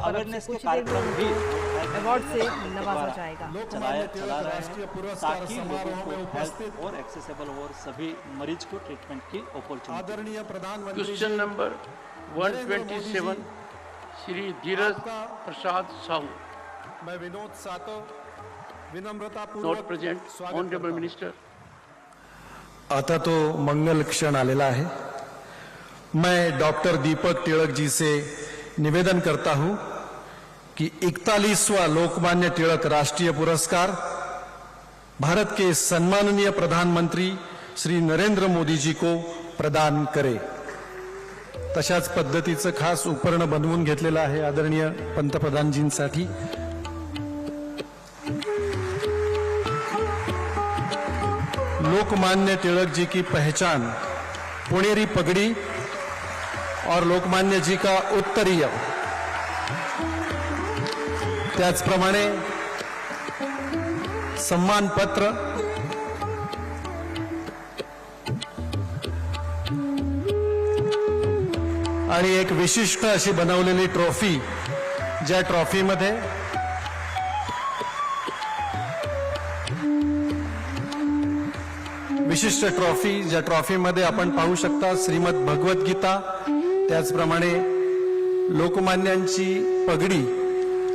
Awareness के कार्यक्रम भी अवार्ड से नवाजा जाएगा। चला रहे हैं ताकि लोगों को हेल्थ और एक्सेसिबल और सभी मरीज को ट्रीटमेंट की अपॉर्चुनिटी। आदरणीय प्रधानमंत्री क्वेश्चन नंबर 127 श्री धीरज प्रसाद साहू, मैं विनोद सातो विनम्रता नॉट पूर्वक प्रेजेंट। Honourable minister. आता तो मंगल क्षण आलेला आहे। मैं डॉक्टर दीपक टिळक जी से निवेदन करता हूं कि 41वां लोकमान्य टिळक राष्ट्रीय पुरस्कार भारत के सम्माननीय प्रधानमंत्री श्री नरेंद्र मोदी जी को प्रदान करे। तशाच पद्धतीचं खास उपकरण बनवून घेतलेलं आहे आदरणीय पंतप्रधानजींसाठी। लोकमान्य तिलक जी की पहचान पुणेरी पगड़ी और लोकमान्य जी का उत्तरीय, त्याचप्रमाणे सम्मान पत्र, आणि एक विशिष्ट अशी बनवलेली ट्रॉफी, ज्या ट्रॉफीमध्ये विशिष्ट ट्रॉफी, ज्या ट्रॉफीमध्ये आपण पाहू शकता श्रीमद भगवत गीता, त्याचप्रमाणे लोकमान्यांची पगडी,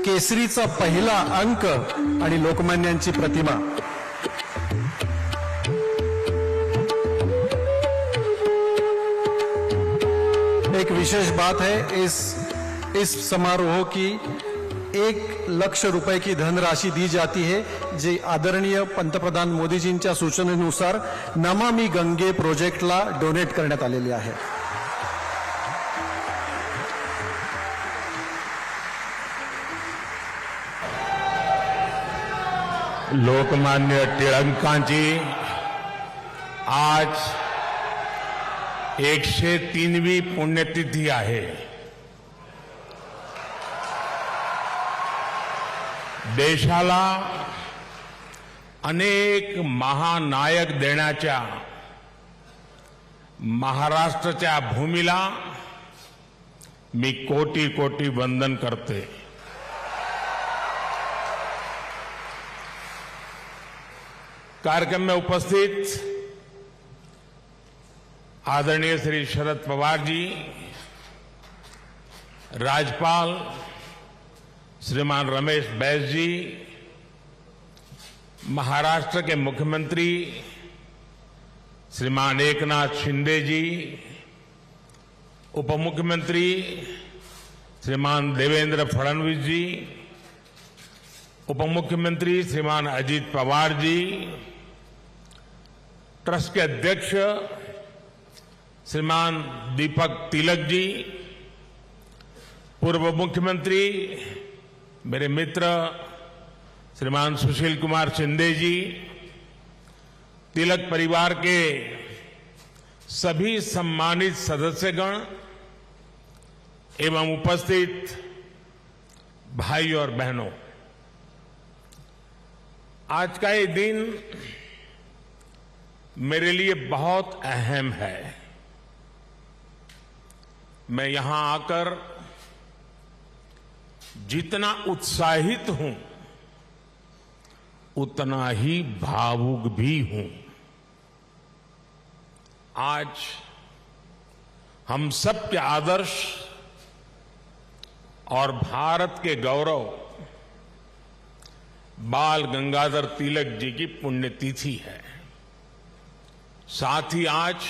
केसरीचा पहिला अंक आणि लोकमान्यांची प्रतिमा। एक विशेष बात है इस समारोह की 1 लाख रुपए की धनराशि दी जाती है, जी आदरणीय पंतप्रधान मोदीजींच्या सूचनेनुसार नमामि गंगे प्रोजेक्टला डोनेट करण्यात आलेली आहे। लोकमान्य टिळकांची आज 103वी पुण्यतिथी आहे। देशाला अनेक महानायक देण्याच्या महाराष्ट्राच्या भूमीला मी कोटी कोटी वंदन करते। कार्यक्रम में उपस्थित आदरणीय श्री शरद पवार जी, राज्यपाल श्रीमान रमेश बैस जी, महाराष्ट्र के मुख्यमंत्री श्रीमान एकनाथ शिंदे जी, उप मुख्यमंत्री श्रीमान देवेंद्र फडणवीस जी, उप मुख्यमंत्री श्रीमान अजीत पवार जी, ट्रस्ट के अध्यक्ष श्रीमान दीपक तिलक जी, पूर्व मुख्यमंत्री मेरे मित्र श्रीमान सुशील कुमार शिंदे जी, तिलक परिवार के सभी सम्मानित सदस्यगण एवं उपस्थित भाई और बहनों, आज का ये दिन मेरे लिए बहुत अहम है। मैं यहां आकर जितना उत्साहित हूं उतना ही भावुक भी हूं। आज हम सब के आदर्श और भारत के गौरव बाल गंगाधर तिलक जी की पुण्यतिथि है। साथ ही आज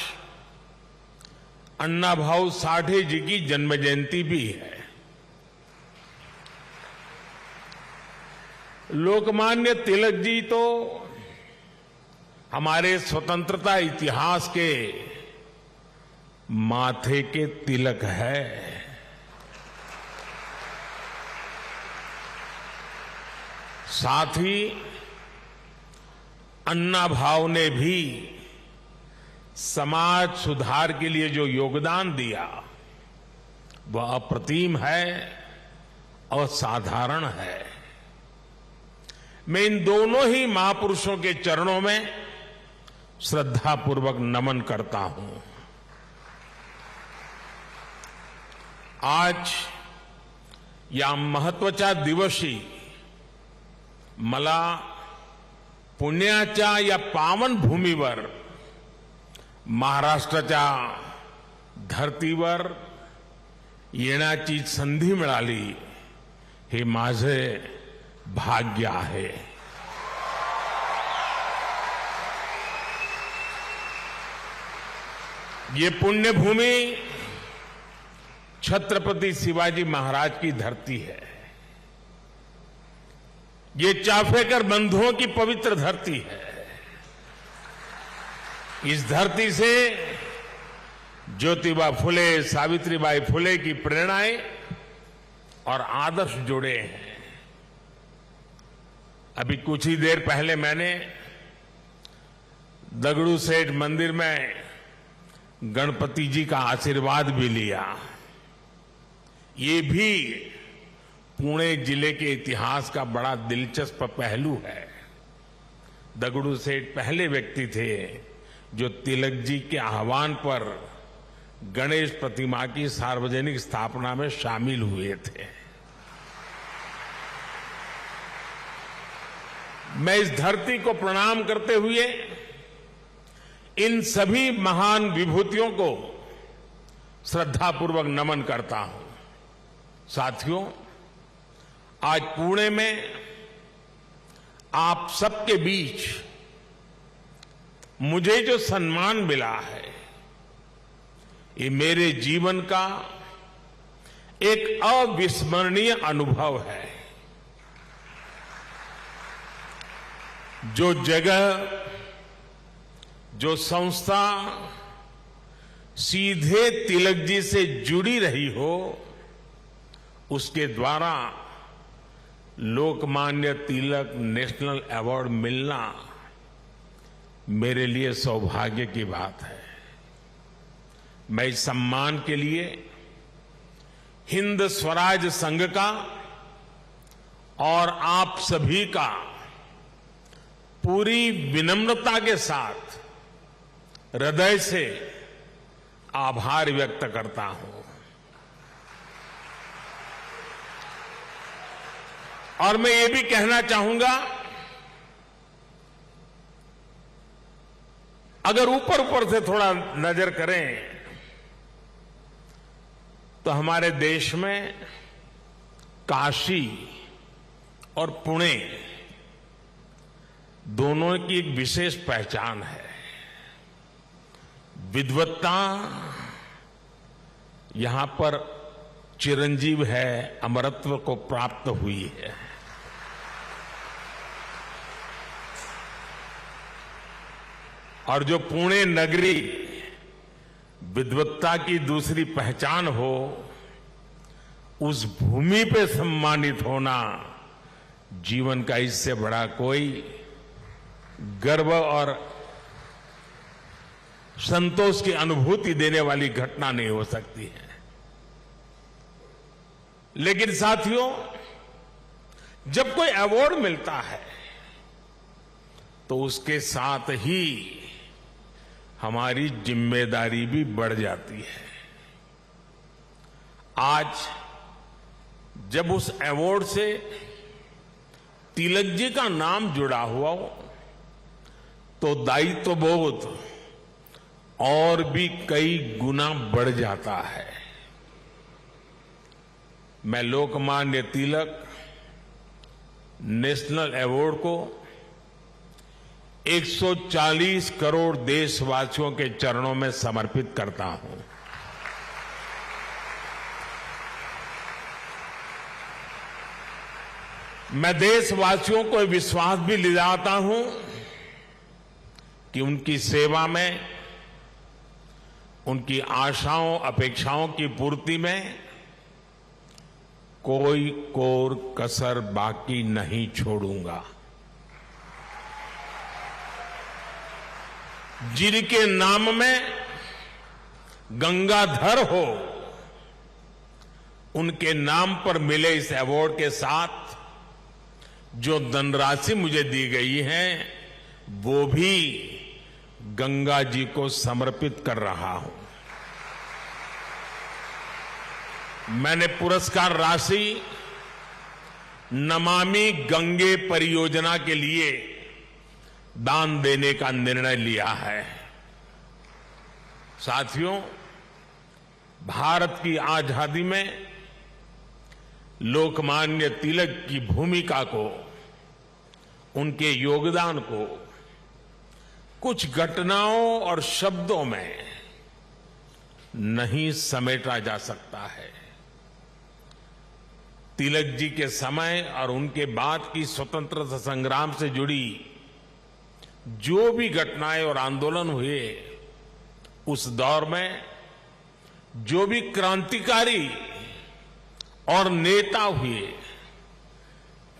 अन्ना भाऊ साठे जी की जन्म जयंती भी है। लोकमान्य तिलक जी तो हमारे स्वतंत्रता इतिहास के माथे के तिलक है। साथ ही अन्ना भाऊ ने भी समाज सुधार के लिए जो योगदान दिया वह अप्रतिम है और साधारण है। मैं इन दोनों ही महापुरुषों के चरणों में श्रद्धापूर्वक नमन करता हूं। आज या महत्वाच्या दिवशी मला पुण्याच्या या पावन भूमीवर महाराष्ट्राच्या धर्तीवर येण्याची संधी मिळाली, हे माझे भाग्य आहे. ये पुण्य भूमि छत्रपति शिवाजी महाराज की धरती है. ये चाफेकर बंधुओं की पवित्र धरती है. इस धरती से ज्योतिबा फुले, सावित्रीबाई फुले की प्रेरणाएं और आदर्श जुड़े हैं. अभी कुछ ही देर पहले मैंने दगड़ू सेठ मंदिर में गणपति जी का आशीर्वाद भी लिया. ये भी पुणे जिले के इतिहास का बड़ा दिलचस्प पहलू है. दगड़ू सेठ पहले व्यक्ति थे जो तिलक जी के आह्वान पर गणेश प्रतिमा की सार्वजनिक स्थापना में शामिल हुए थे. मैं इस धरती को प्रणाम करते हुए इन सभी महान विभूतियों को श्रद्धापूर्वक नमन करता हूं. साथियों, आज पुणे में आप सबके बीच मुझे जो सम्मान मिला है, ये मेरे जीवन का एक अविस्मरणीय अनुभव है. जो जगह, जो संस्था सीधे तिलक जी से जुड़ी रही हो, उसके द्वारा लोकमान्य तिलक नेशनल अवार्ड मिलना मेरे लिए सौभाग्य की बात है. मैं इस सम्मान के लिए हिंद स्वराज संघ का और आप सभी का पूरी विनम्रता के साथ हृदय से आभार व्यक्त करता हूं. और मैं ये भी कहना चाहूंगा, अगर ऊपर ऊपर से थोड़ा नजर करें तो हमारे देश में काशी और पुणे दोनों की एक विशेष पहचान है. विद्वत्ता यहां पर चिरंजीव है, अमरत्व को प्राप्त हुई है. और जो पुणे नगरी विद्वत्ता की दूसरी पहचान हो, उस भूमि पे सम्मानित होना जीवन का इससे बड़ा कोई गर्व और संतोष की अनुभूति देने वाली घटना नहीं हो सकती है. लेकिन साथियों, जब कोई अवार्ड मिलता है तो उसके साथ ही हमारी जिम्मेदारी भी बढ़ जाती है. आज जब उस अवार्ड से तिलक जी का नाम जुड़ा हुआ हो, तो दायित्व बोध और भी कई गुना बढ़ जाता है. मैं लोकमान्य तिलक नेशनल अवार्ड को 140 करोड़ देशवासियों के चरणों में समर्पित करता हूं. मैं देशवासियों को विश्वास भी दिलाता हूं कि उनकी सेवा में, उनकी आशाओं अपेक्षाओं की पूर्ति में कोई कोर कसर बाकी नहीं छोड़ूंगा. जिनके नाम में गंगाधर हो, उनके नाम पर मिले इस अवार्ड के साथ जो धनराशि मुझे दी गई है, वो भी गंगा जी को समर्पित कर रहा हूं. मैंने पुरस्कार राशि नमामि गंगे परियोजना के लिए दान देने का निर्णय लिया है। साथियों, भारत की आजादी में लोकमान्य तिलक की भूमिका को, उनके योगदान को कुछ घटनाओं और शब्दों में नहीं समेटा जा सकता है। तिलक जी के समय और उनके बाद की स्वतंत्रता संग्राम से जुड़ी जो भी घटनाएं और आंदोलन हुए, उस दौर में जो भी क्रांतिकारी और नेता हुए,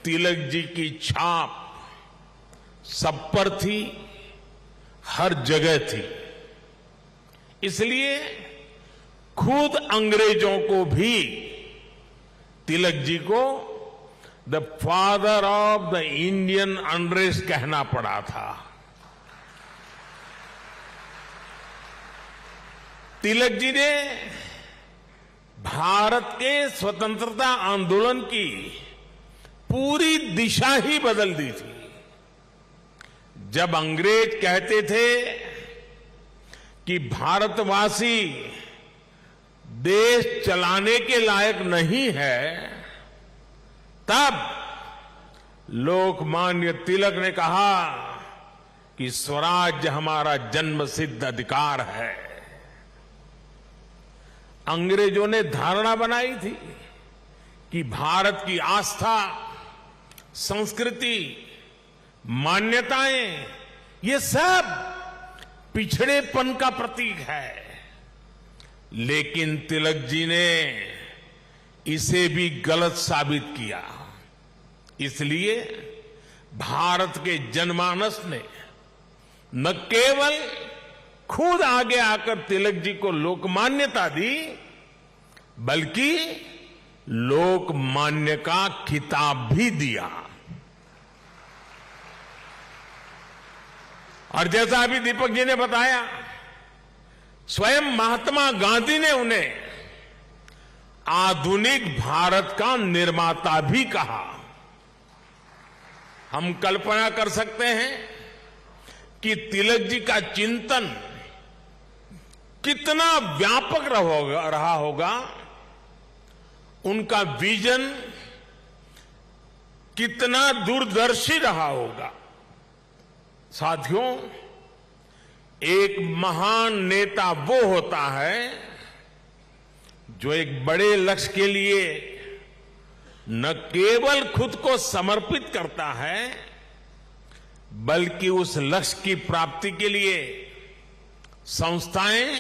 तिलक जी की छाप सब पर थी, हर जगह थी। इसलिए खुद अंग्रेजों को भी तिलक जी को the father of the Indian unrest कहना पड़ा था। तिलक जी ने भारत के स्वतंत्रता आंदोलन की पूरी दिशा ही बदल दी थी। जब अंग्रेज कहते थे कि भारतवासी देश चलाने के लायक नहीं है, तब लोकमान्य तिलक ने कहा कि स्वराज्य हमारा जन्मसिद्ध अधिकार है। अंग्रेजों ने धारणा बनाई थी कि भारत की आस्था, संस्कृति, मान्यताएं, ये सब पिछड़ेपन का प्रतीक है। लेकिन तिलक जी ने इसे भी गलत साबित किया। इसलिए भारत के जनमानस ने न केवल खुद आगे आकर तिलक जी को लोकमान्यता दी, बल्कि लोकमान्य का खिताब भी दिया। और जैसा अभी दीपक जी ने बताया, स्वयं महात्मा गांधी ने उन्हें आधुनिक भारत का निर्माता भी कहा। हम कल्पना कर सकते हैं कि तिलक जी का चिंतन कितना व्यापक रहा होगा, उनका विजन कितना दूरदर्शी रहा होगा। साथियों, एक महान नेता वो होता है जो एक बड़े लक्ष्य के लिए न केवल खुद को समर्पित करता है, बल्कि उस लक्ष्य की प्राप्ति के लिए संस्थाएं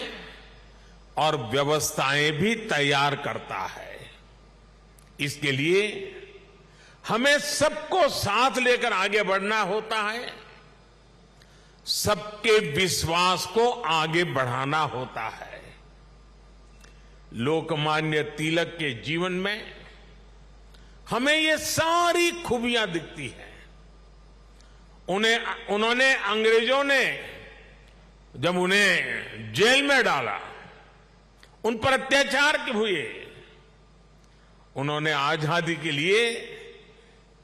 और व्यवस्थाएं भी तैयार करता है। इसके लिए हमें सबको साथ लेकर आगे बढ़ना होता है, सबके विश्वास को आगे बढ़ाना होता है। लोकमान्य तिलक के जीवन में हमें ये सारी खूबियां दिखती हैं। उन्होंने अंग्रेजों ने जब उन्हें जेल में डाला, उन पर अत्याचार हुए, उन्होंने आजादी के लिए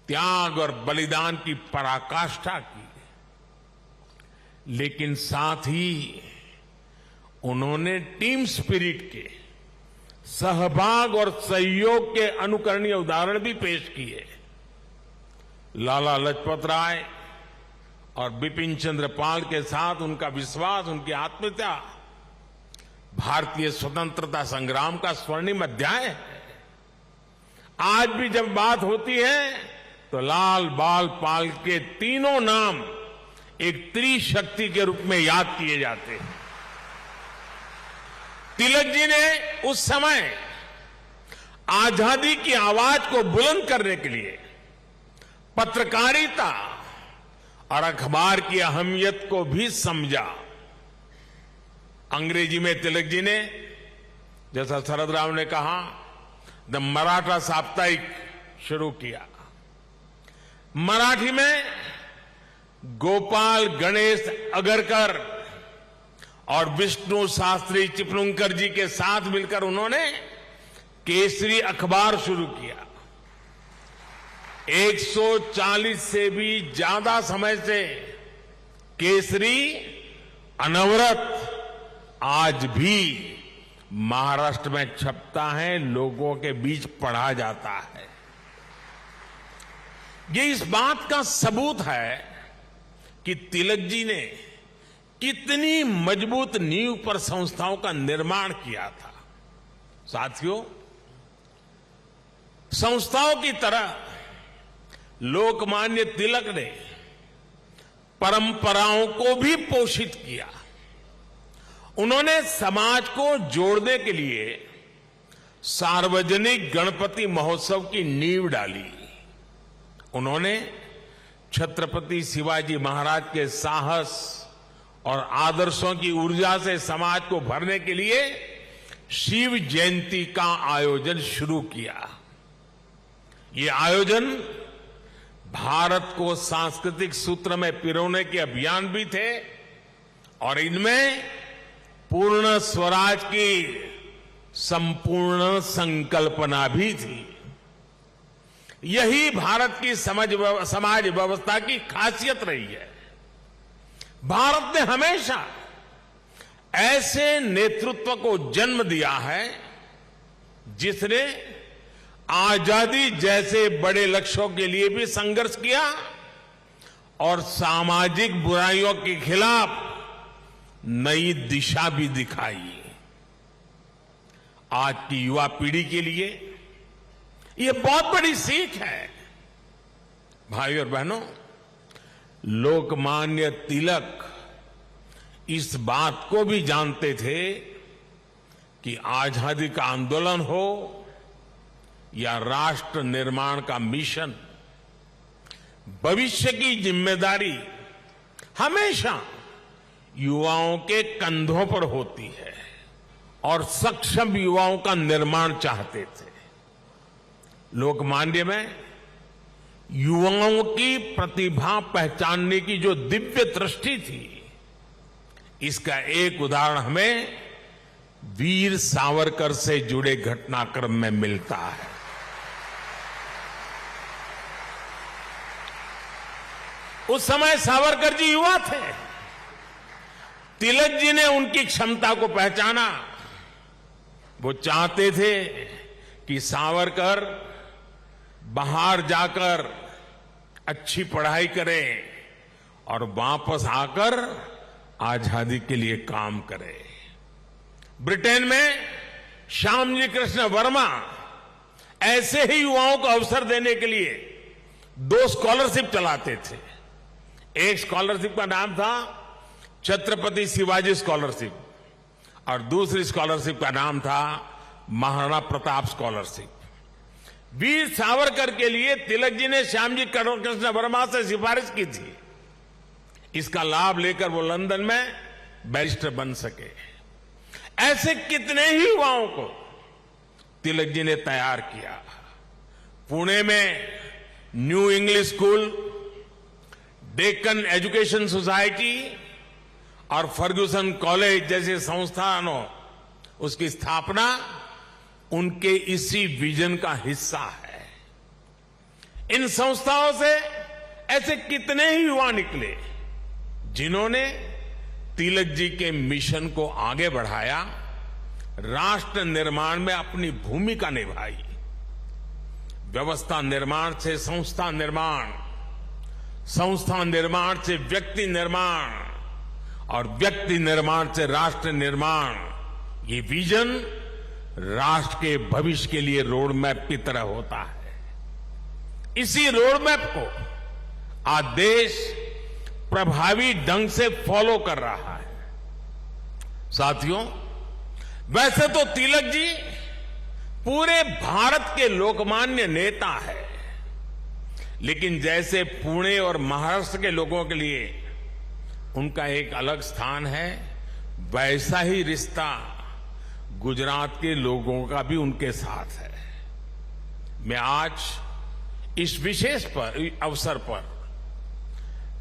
त्याग और बलिदान की पराकाष्ठा की। लेकिन साथ ही उन्होंने टीम स्पिरिट के, सहभाग और सहयोग के अनुकरणीय उदाहरण भी पेश किए। लाला लाजपत राय और बिपिन चंद्र पाल के साथ उनका विश्वास, उनकी आत्मीयता भारतीय स्वतंत्रता संग्राम का स्वर्णिम अध्याय है। आज भी जब बात होती है तो लाल, बाल, पाल के तीनों नाम एक त्रिशक्ति के रूप में याद किए जाते हैं। तिलक जी ने उस समय आजादी की आवाज को बुलंद करने के लिए पत्रकारिता और अखबार की अहमियत को भी समझा। अंग्रेजी में तिलक जी ने, जैसा शरद राव ने कहा, द मराठा साप्ताहिक शुरू किया। मराठी में गोपाल गणेश अगरकर और विष्णु शास्त्री चिपलुंकर जी के साथ मिलकर उन्होंने केसरी अखबार शुरू किया। 19 140 से भी ज्यादा समय से केसरी अनवरत आज भी महाराष्ट्र में छपता है, लोगों के बीच पढ़ा जाता है। ये इस बात का सबूत है कि तिलक जी ने कितनी मजबूत नींव पर संस्थाओं का निर्माण किया था। साथियों, संस्थाओं की तरह लोकमान्य तिलक ने परंपराओं को भी पोषित किया। उन्होंने समाज को जोड़ने के लिए सार्वजनिक गणपति महोत्सव की नींव डाली। उन्होंने छत्रपति शिवाजी महाराज के साहस और आदर्शों की ऊर्जा से समाज को भरने के लिए शिव जयंती का आयोजन शुरू किया। ये आयोजन भारत को सांस्कृतिक सूत्र में पिरोने के अभियान भी थे और इनमें पूर्ण स्वराज की संपूर्ण संकल्पना भी थी। यही भारत की समाज व्यवस्था की खासियत रही है। भारत ने हमेशा ऐसे नेतृत्व को जन्म दिया है जिसने आजादी जैसे बड़े लक्ष्यों के लिए भी संघर्ष किया और सामाजिक बुराइयों के खिलाफ नई दिशा भी दिखाई। आज की युवा पीढ़ी के लिए यह बहुत बड़ी सीख है। भाइयों और बहनों, लोकमान्य तिलक इस बात को भी जानते थे कि आजादी का आंदोलन हो या राष्ट्र निर्माण का मिशन, भविष्य की जिम्मेदारी हमेशा युवाओं के कंधों पर होती है और सक्षम युवाओं का निर्माण चाहते थे। लोकमान्य में युवाओं की प्रतिभा पहचानने की जो दिव्य दृष्टि थी, इसका एक उदाहरण हमें वीर सावरकर से जुड़े घटनाक्रम में मिलता है। उस समय सावरकर जी युवा थे। तिलक जी ने उनकी क्षमता को पहचाना। वो चाहते थे कि सावरकर बाहर जाकर अच्छी पढ़ाई करें और वापस आकर आजादी के लिए काम करें। ब्रिटेन में श्यामजी कृष्ण वर्मा ऐसे ही युवाओं को अवसर देने के लिए 2 स्कॉलरशिप चलाते थे। एक स्कॉलरशिप का नाम था छत्रपति शिवाजी स्कॉलरशिप और दूसरी स्कॉलरशिप का नाम था महाराणा प्रताप स्कॉलरशिप। वीर सावरकर के लिए तिलक जी ने श्यामजी कृष्ण वर्मा से सिफारिश की थी। इसका लाभ लेकर वो लंदन में बैरिस्टर बन सके। ऐसे कितने ही युवाओं को तिलक जी ने तैयार किया। पुणे में new English school, Deccan education society और फर्ग्यूसन कॉलेज जैसे संस्थानों, उसकी स्थापना उनके इसी विजन का हिस्सा है। इन संस्थाओं से ऐसे कितने ही युवा निकले जिन्होंने तिलक जी के मिशन को आगे बढ़ाया, राष्ट्र निर्माण में अपनी भूमिका निभाई। व्यवस्था निर्माण से संस्था निर्माण, संस्था निर्माण से व्यक्ति निर्माण और व्यक्ति निर्माण से राष्ट्र निर्माण, ये विजन राष्ट्र के भविष्य के लिए रोड मैप की तरह होता है। इसी रोड मैप को आज देश प्रभावी ढंग से फॉलो कर रहा है। साथियों, वैसे तो तिलक जी पूरे भारत के लोकमान्य नेता है, लेकिन जैसे पुणे और महाराष्ट्र के लोगों के लिए उनका एक अलग स्थान है, वैसा ही रिश्ता गुजरात के लोगों का भी उनके साथ है। मैं आज इस विशेष अवसर पर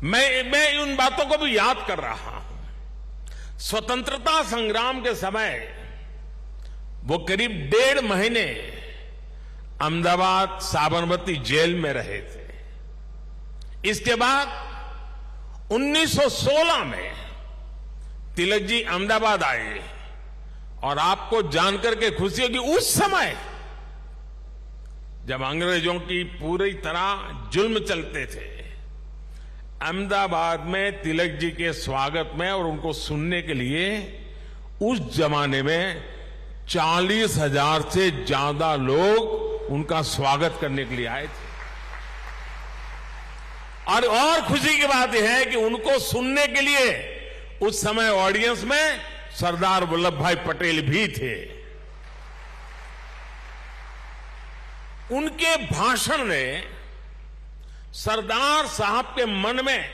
मैं उन बातों को भी याद कर रहा हूं। स्वतंत्रता संग्राम के समय वो करीब 1.5 महीने अहमदाबाद साबरमती जेल में रहे थे। इसके बाद 1916 में तिलक जी अहमदाबाद आए और आपको जानकर के खुशी होगी उस समय जब अंग्रेजों की पूरी तरह जुल्म चलते थे, अहमदाबाद में तिलक जी के स्वागत में और उनको सुनने के लिए उस जमाने में 40,000 से ज्यादा लोग उनका स्वागत करने के लिए आए थे। और खुशी की बात यह है कि उनको सुनने के लिए उस समय ऑडियंस में सरदार वल्लभ भाई पटेल भी थे। उनके भाषण ने सरदार साहब के मन में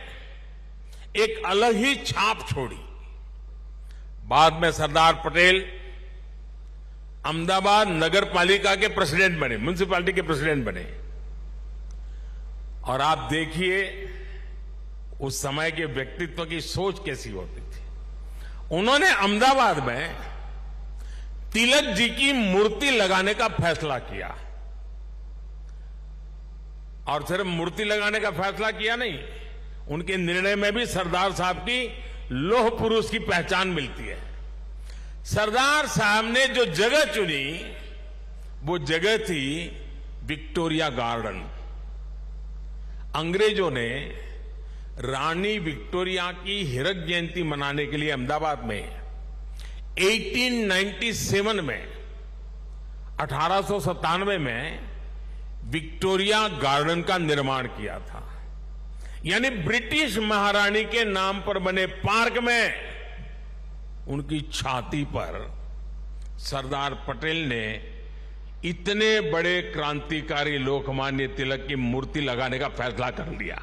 एक अलग ही छाप छोड़ी। बाद में सरदार पटेल अहमदाबाद नगर पालिका के प्रेसिडेंट बने, म्युनिसिपैलिटी के प्रेसिडेंट बने। और आप देखिए उस समय के व्यक्तित्व की सोच कैसी होती थी। उन्होंने अहमदाबाद में तिलक जी की मूर्ति लगाने का फैसला किया। और सिर्फ मूर्ति लगाने का फैसला किया नहीं, उनके निर्णय में भी सरदार साहब की लौह पुरुष की पहचान मिलती है। सरदार साहब ने जो जगह चुनी वो जगह थी विक्टोरिया गार्डन। अंग्रेजों ने रानी विक्टोरिया की हीरक जयंती मनाने के लिए अहमदाबाद में 1897 में 1897 में विक्टोरिया गार्डन का निर्माण किया था। यानी ब्रिटिश महारानी के नाम पर बने पार्क में उनकी छाती पर सरदार पटेल ने इतने बड़े क्रांतिकारी लोकमान्य तिलक की मूर्ति लगाने का फैसला कर लिया।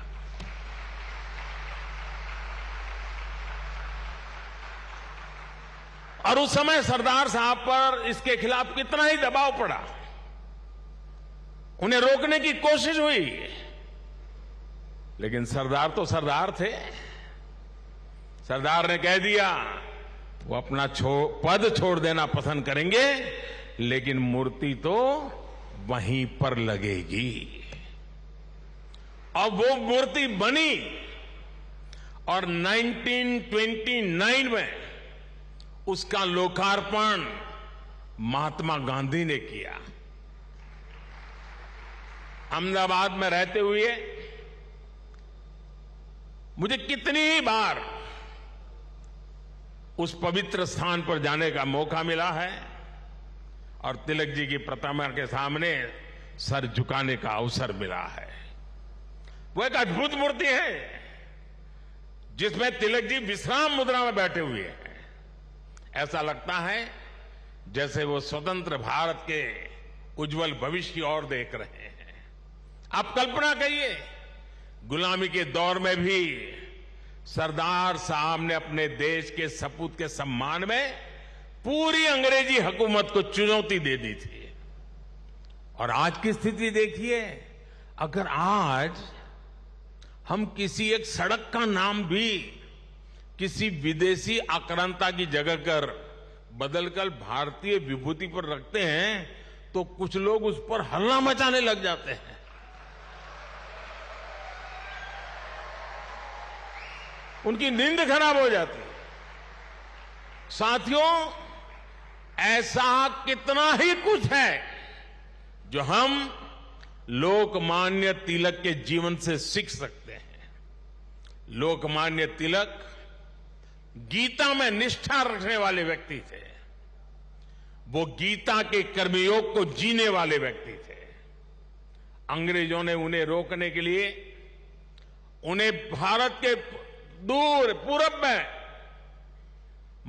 और उस समय सरदार साहब पर इसके खिलाफ कितना ही दबाव पड़ा, उन्हें रोकने की कोशिश हुई, लेकिन सरदार तो सरदार थे। सरदार ने कह दिया वो अपना पद छोड़ देना पसंद करेंगे, लेकिन मूर्ति तो वहीं पर लगेगी। और वो मूर्ति बनी और 1929 में उसका लोकार्पण महात्मा गांधी ने किया। अहमदाबाद में रहते हुए मुझे कितनी ही बार उस पवित्र स्थान पर जाने का मौका मिला है और तिलक जी की प्रतिमा के सामने सर झुकाने का अवसर मिला है। वो एक अद्भुत मूर्ति है जिसमें तिलक जी विश्राम मुद्रा में बैठे हुए हैं। ऐसा लगता है जैसे वो स्वतंत्र भारत के उज्जवल भविष्य की ओर देख रहे हैं। आप कल्पना करिए, गुलामी के दौर में भी सरदार साहब ने अपने देश के सपूत के सम्मान में पूरी अंग्रेजी हुकूमत को चुनौती दे दी थी। और आज की स्थिति देखिए, अगर आज हम किसी एक सड़क का नाम भी किसी विदेशी आक्रांता की जगह कर बदलकर भारतीय विभूति पर रखते हैं तो कुछ लोग उस पर हल्ला मचाने लग जाते हैं। उनकी नींद खराब हो जाती है। साथियों, ऐसा कितना ही कुछ है जो हम लोकमान्य तिलक के जीवन से सीख सकते हैं। लोकमान्य तिलक गीता में निष्ठा रखने वाले व्यक्ति थे। वो गीता के कर्मयोग को जीने वाले व्यक्ति थे। अंग्रेजों ने उन्हें रोकने के लिए उन्हें भारत के दूर पूरब में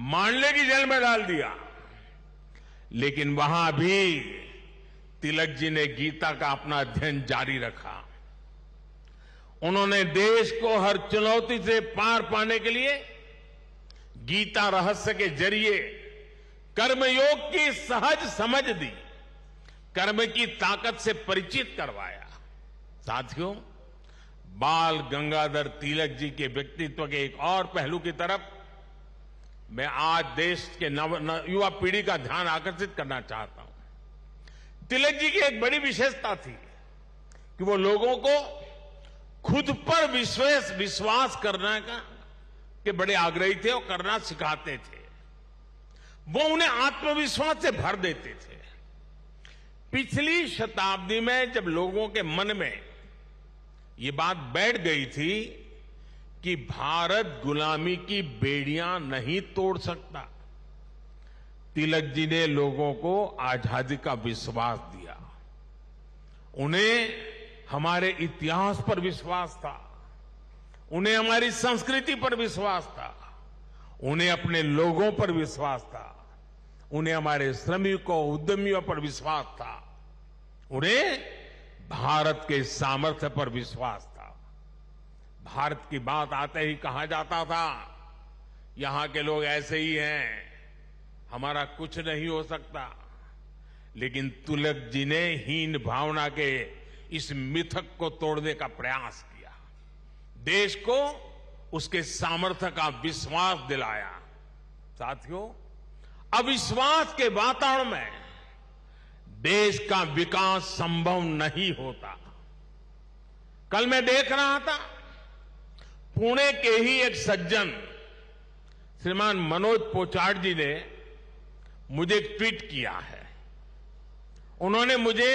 मांडले की जेल में डाल दिया, लेकिन वहां भी तिलक जी ने गीता का अपना अध्ययन जारी रखा। उन्होंने देश को हर चुनौती से पार पाने के लिए गीता रहस्य के जरिए कर्मयोग की सहज समझ दी, कर्म की ताकत से परिचित करवाया। साथियों, बाल गंगाधर तिलक जी के व्यक्तित्व के एक और पहलू की तरफ मैं आज देश के युवा पीढ़ी का ध्यान आकर्षित करना चाहता हूं। तिलक जी की एक बड़ी विशेषता थी कि वो लोगों को खुद पर विश्वास करने के बड़े आग्रही थे और करना सिखाते थे। वो उन्हें आत्मविश्वास से भर देते थे। पिछली शताब्दी में जब लोगों के मन में ये बात बैठ गई थी कि भारत गुलामी की बेड़ियां नहीं तोड़ सकता, तिलक जी ने लोगों को आजादी का विश्वास दिया। उन्हें हमारे इतिहास पर विश्वास था, उन्हें हमारी संस्कृति पर विश्वास था, उन्हें अपने लोगों पर विश्वास था, उन्हें हमारे श्रमिकों उद्यमियों पर विश्वास था, उन्हें भारत के सामर्थ्य पर विश्वास था। भारत की बात आते ही कहा जाता था यहां के लोग ऐसे ही हैं, हमारा कुछ नहीं हो सकता। लेकिन तिलक जी ने हीन भावना के इस मिथक को तोड़ने का प्रयास किया, देश को उसके सामर्थ्य का विश्वास दिलाया। साथियों, अविश्वास के वातावरण में देश का विकास संभव नहीं होता। कल मैं देख रहा था, पुणे के ही एक सज्जन श्रीमान मनोज पोचाट जी ने मुझे एक ट्वीट किया है। उन्होंने मुझे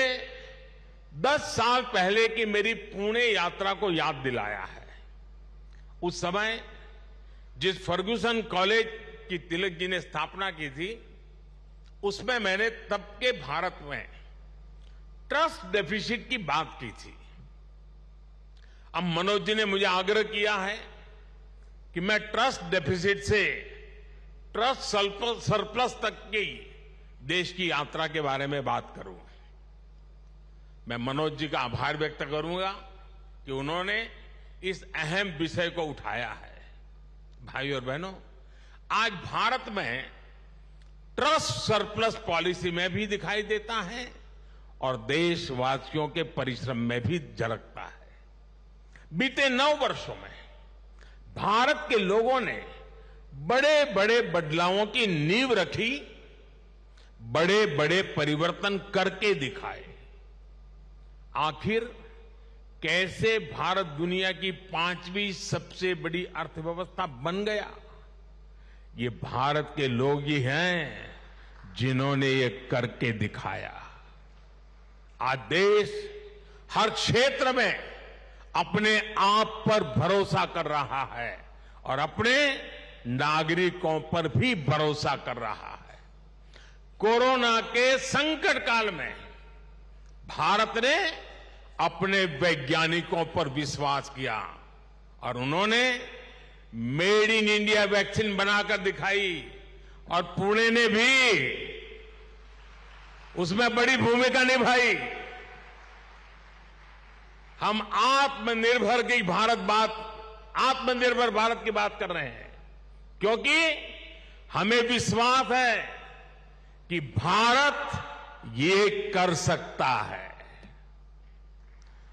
10 साल पहले की मेरी पुणे यात्रा को याद दिलाया है। उस समय जिस फर्ग्यूसन कॉलेज की तिलक जी ने स्थापना की थी, उसमें मैंने तब के भारत में ट्रस्ट डेफिसिट की बात की थी। अब मनोज जी ने मुझे आग्रह किया है कि मैं ट्रस्ट डेफिसिट से ट्रस्ट सरप्लस तक की देश की यात्रा के बारे में बात करूं। मैं मनोज जी का आभार व्यक्त करूंगा कि उन्होंने इस अहम विषय को उठाया है। भाइयों और बहनों, आज भारत में ट्रस्ट सरप्लस पॉलिसी में भी दिखाई देता है और देशवासियों के परिश्रम में भी झलकता है। बीते 9 वर्षों में भारत के लोगों ने बड़े बड़े बदलावों की नींव रखी, बड़े बड़े परिवर्तन करके दिखाए। आखिर कैसे भारत दुनिया की 5वीं सबसे बड़ी अर्थव्यवस्था बन गया? ये भारत के लोग ही हैं जिन्होंने ये करके दिखाया। आज देश हर क्षेत्र में अपने आप पर भरोसा कर रहा है और अपने नागरिकों पर भी भरोसा कर रहा है। कोरोना के संकट काल में भारत ने अपने वैज्ञानिकों पर विश्वास किया और उन्होंने मेड इन इंडिया वैक्सीन बनाकर दिखाई और पुणे ने भी उसमें बड़ी भूमिका निभाई। हम आत्मनिर्भर भारत की बात कर रहे हैं क्योंकि हमें विश्वास है कि भारत ये कर सकता है।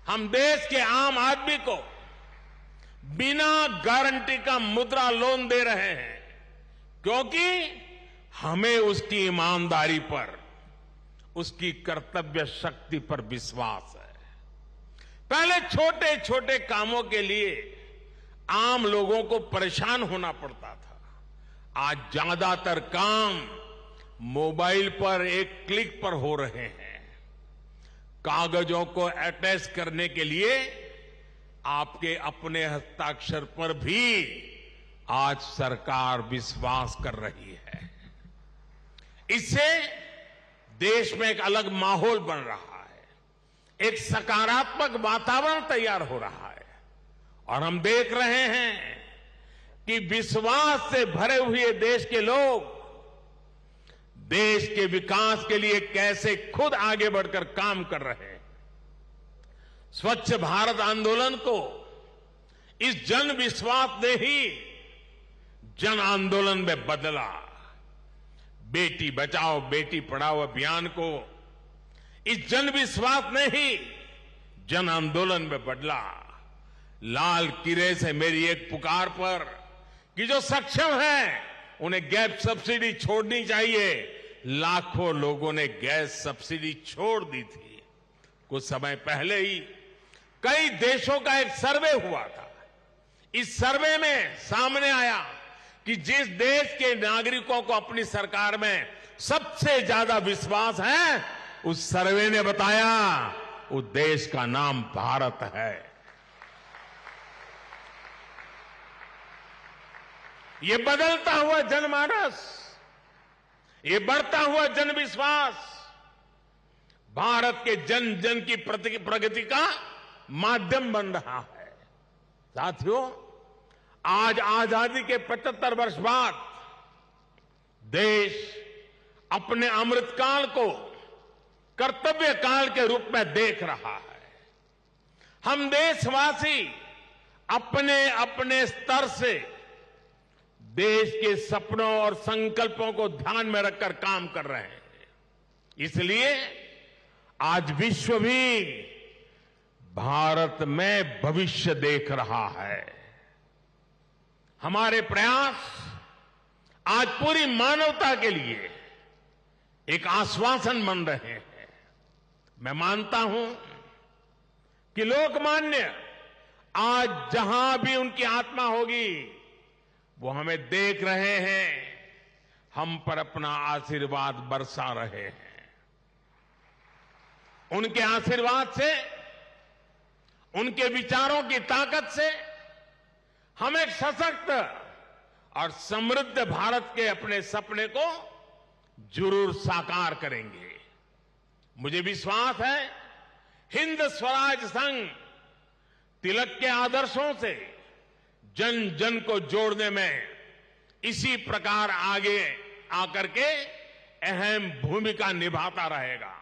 हम देश के आम आदमी को बिना गारंटी का मुद्रा लोन दे रहे हैं क्योंकि हमें उसकी ईमानदारी पर, उसकी कर्तव्य शक्ति पर विश्वास है। पहले छोटे छोटे कामों के लिए आम लोगों को परेशान होना पड़ता था। आज ज्यादातर काम मोबाइल पर एक क्लिक पर हो रहे हैं। कागजों को अटैच करने के लिए आपके अपने हस्ताक्षर पर भी आज सरकार विश्वास कर रही है। इससे देश में एक अलग माहौल बन रहा है, एक सकारात्मक वातावरण तैयार हो रहा है और हम देख रहे हैं कि विश्वास से भरे हुए देश के लोग देश के विकास के लिए कैसे खुद आगे बढ़कर काम कर रहे हैं। स्वच्छ भारत आंदोलन को इस जन विश्वास ने ही जन आंदोलन में बदला। बेटी बचाओ बेटी पढ़ाओ अभियान को इस जन विश्वास ने ही जन आंदोलन में बदला। लाल किले से मेरी एक पुकार पर कि जो सक्षम है उन्हें गैस सब्सिडी छोड़नी चाहिए, लाखों लोगों ने गैस सब्सिडी छोड़ दी थी। कुछ समय पहले ही कई देशों का एक सर्वे हुआ था। इस सर्वे में सामने आया कि जिस देश के नागरिकों को अपनी सरकार में सबसे ज्यादा विश्वास है, उस सर्वे ने बताया उस देश का नाम भारत है। ये बदलता हुआ जनमानस, ये बढ़ता हुआ जनविश्वास भारत के जन जन की प्रगति का माध्यम बन रहा है। साथियों, आज आजादी के 75 वर्ष बाद देश अपने अमृतकाल को कर्तव्य काल के रूप में देख रहा है। हम देशवासी अपने अपने स्तर से देश के सपनों और संकल्पों को ध्यान में रखकर काम कर रहे हैं। इसलिए आज विश्व भी भारत में भविष्य देख रहा है। हमारे प्रयास आज पूरी मानवता के लिए एक आश्वासन बन रहे हैं। मैं मानता हूं कि लोकमान्य आज जहां भी उनकी आत्मा होगी, वो हमें देख रहे हैं, हम पर अपना आशीर्वाद बरसा रहे हैं। उनके आशीर्वाद से, उनके विचारों की ताकत से हम एक सशक्त और समृद्ध भारत के अपने सपने को जरूर साकार करेंगे। मुझे विश्वास है हिंद स्वराज संघ तिलक के आदर्शों से जन जन को जोड़ने में इसी प्रकार आगे आकर के अहम भूमिका निभाता रहेगा।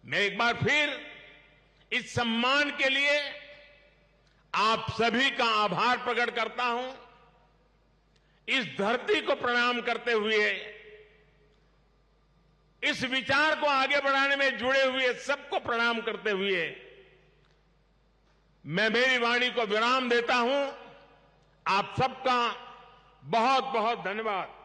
मैं एक बार फिर इस सम्मान के लिए आप सभी का आभार प्रकट करता हूं। इस धरती को प्रणाम करते हुए, इस विचार को आगे बढ़ाने में जुड़े हुए सबको प्रणाम करते हुए मैं मेरी वाणी को विराम देता हूं। आप सबका बहुत बहुत धन्यवाद।